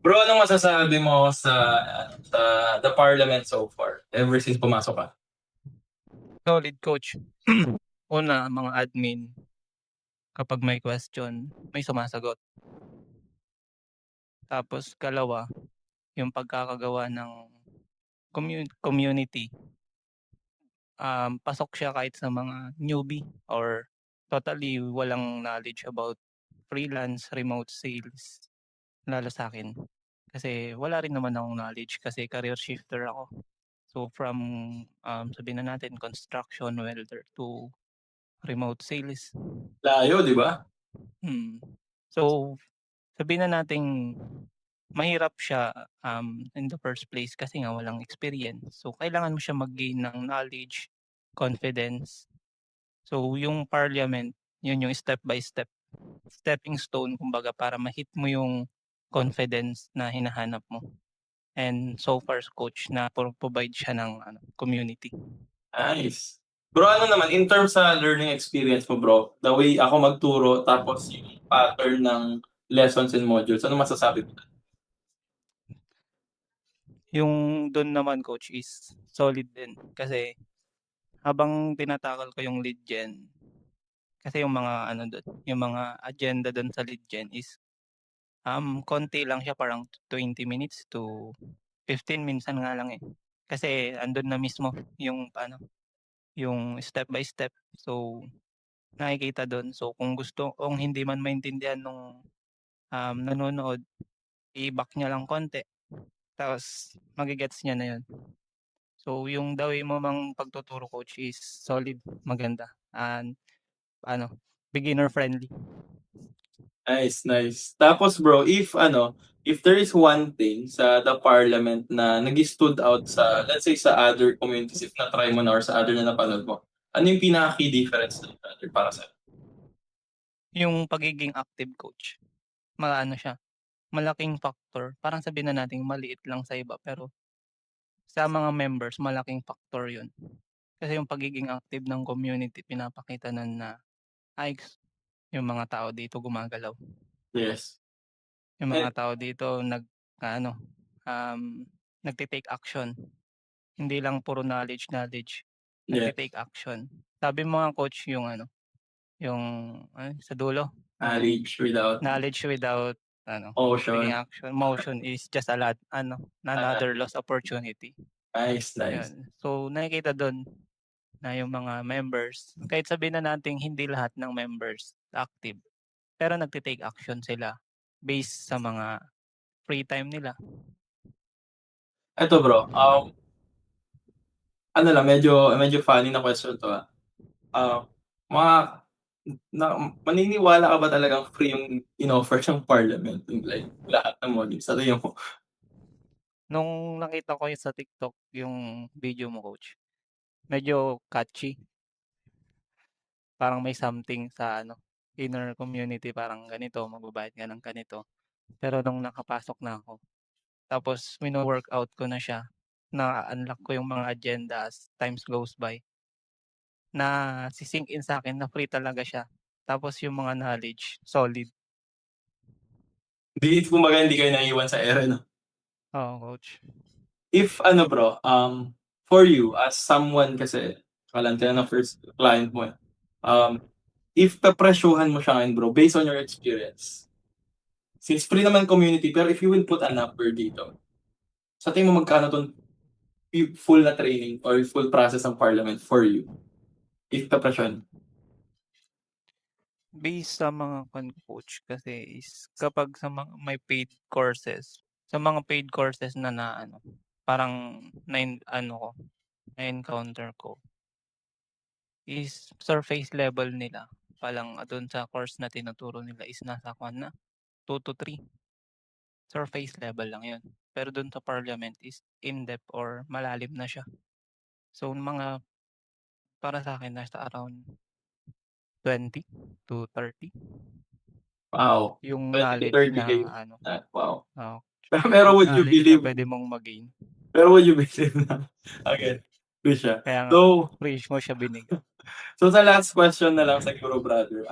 Bro, anong masasabi mo sa the parliament so far ever since pumasok ka? Solid coach. Una, mga admin, kapag may question, may sumasagot. Tapos kalawa, yung pagkakagawa ng community, pasok siya kahit sa mga newbie or totally walang knowledge about freelance, remote sales, lalo sa akin. Kasi wala rin naman akong knowledge kasi career shifter ako. So from, sabihin na natin construction welder to remote sales. Layo, di ba? Hmm. So, sabihin na nating mahirap siya, in the first place kasi nga walang experience. So, kailangan mo siya mag-gain ng knowledge, confidence. So, yung parliament, yun yung step by step, stepping stone kumbaga para ma-hit mo yung confidence na hinahanap mo. And so far coach na provide siya ng community. Nice. Bro, ano naman, in terms sa learning experience mo, bro, the way ako magturo, tapos yung pattern ng lessons and modules, ano masasabi mo? Yung dun naman coach is solid din kasi habang tinatakal ko yung lead gen, kasi yung mga dun, yung mga agenda dun sa lead gen is, konti lang siya parang 20 minutes to 15 minsan nga lang, eh. Kasi andun na mismo yung yung step by step. So, nakikita dun. So, kung hindi man maintindihan nung, nanonood, i-back niya lang konti tapos mage-gets niya na yun. So, yung the way mo mang pagtuturo coach is solid, maganda, and beginner friendly. Nice, nice. Tapos bro, if there is one thing sa the parliament na nag-stood out sa, let's say, sa other communities, if na-try mo na or sa other na napanood mo, ano yung pinaka-key difference ng other para sa? Yung pagiging active coach, siya, malaking factor. Parang sabihin na nating maliit lang sa iba, pero sa mga members malaking factor yun. Kasi yung pagiging active ng community pinapakita nun na, ay, yung mga tao dito gumagalaw. Yes. Yung Eh, mga tao dito ano, nagte-take action. Hindi lang puro knowledge, yeah. nagte-take action. Sabi mo nga coach yung yung sa dulo, yung Reach without knowledge without taking motion. action, motion is just a lot Ah, another lost opportunity. nice, nice. 'Yun. So nakikita dun na yung mga members, kahit sabihin na nating hindi lahat ng members active, pero nagte-take action sila based sa mga free time nila. Eto bro, ano lang, medyo funny na question 'to, ah. Ah, mga maniniwala ka ba talagang free yung in-offer ng parliament, yung like lahat ng modules sa tingin mo? Nung nakita ko yun sa TikTok yung video mo coach, medyo catchy, parang may something sa inner community parang ganito, magbabayad ka ng ganito. Pero nung nakapasok na ako, tapos wino-workout ko na siya, na-unlock ko yung mga agenda as times goes by, nasi-sink in sa'kin na free talaga siya. Tapos yung mga knowledge, solid. Kumbaga hindi kayo naiiwan sa ere 'no? Oo, coach. If ano bro, for you as someone kasi kalante na ng first client mo, eh. If pepresyuhan mo siya ngayon bro, based on your experience, since free naman community, pero if you will put a number dito, sa tingin mo magkano 'tong full na training or full process ng parliament for you, if pepresyon? Based sa mga coach kasi is kapag sa mga may paid courses, sa mga paid courses na parang ko, na-encounter ko is surface level nila palang dun sa course na tinuturo nila is nasa kuwan na 2 to 3, surface level lang yun. Pero dun sa parliament is in-depth or malalim na siya. So para sa'kin nasa around 20 to 30 Wow, yung 20 to knowledge 30K. na Wow. oo, Pero yung would you knowledge na believe puwede mong ma-gain. na again, free siya? Kaya nga So, fresh mo siya binigay. sa last question na lang siguro brother,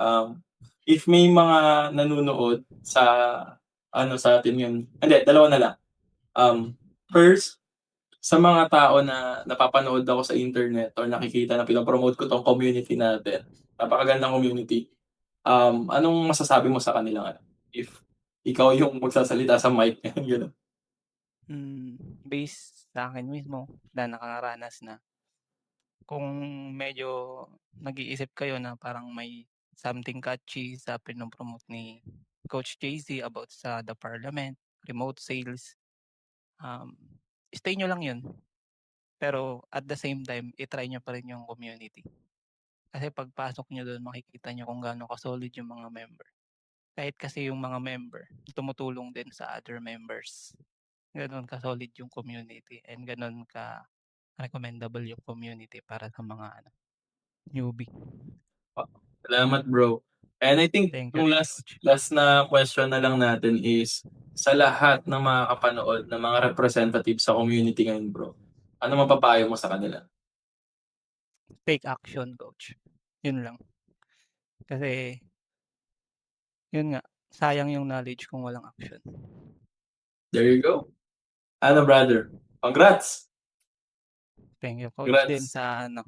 if may mga nanonood sa ano sa atin yun, hindi, dalawa na lang. First, sa mga tao na napapanood ako sa internet or nakikita na pinopromote ko 'tong community natin, napakagandang community. Anong masasabi mo sa kanilang ano, if ikaw yung magsasalita sa mic, gano'n? Based sa akin mismo na nakaranas na, kung medyo nag-iisip kayo na parang may something catchy sa pino-promote ni Coach JC about sa the parliament, remote sales, um, stay niyo lang 'yun. Pero at the same time, i-try niyo pa rin yung community. Kasi pagpasok niyo dun makikita niyo kung gaano ka-solid yung mga member. Kahit kasi yung mga member tumutulong din sa other members. Gano'n ka-solid yung community and gano'n ka-recommendable yung community para sa mga ano, newbie. Salamat bro. And I think Thank you yung rin last coach. last na question na lang natin is, sa lahat ng mga kapanood na mga representative sa community ngayon bro, ano mapapayo mo sa kanila? Take action coach, yun lang. Kasi yun nga, sayang yung knowledge kung walang action. There you go. Ano brother, congrats! Thank you coach din Congrats! sa ano,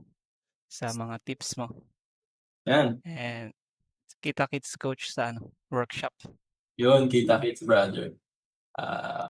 sa mga tips mo. Yan, And kita-kits coach sa ano, workshop. yun kita-kits brother. Ah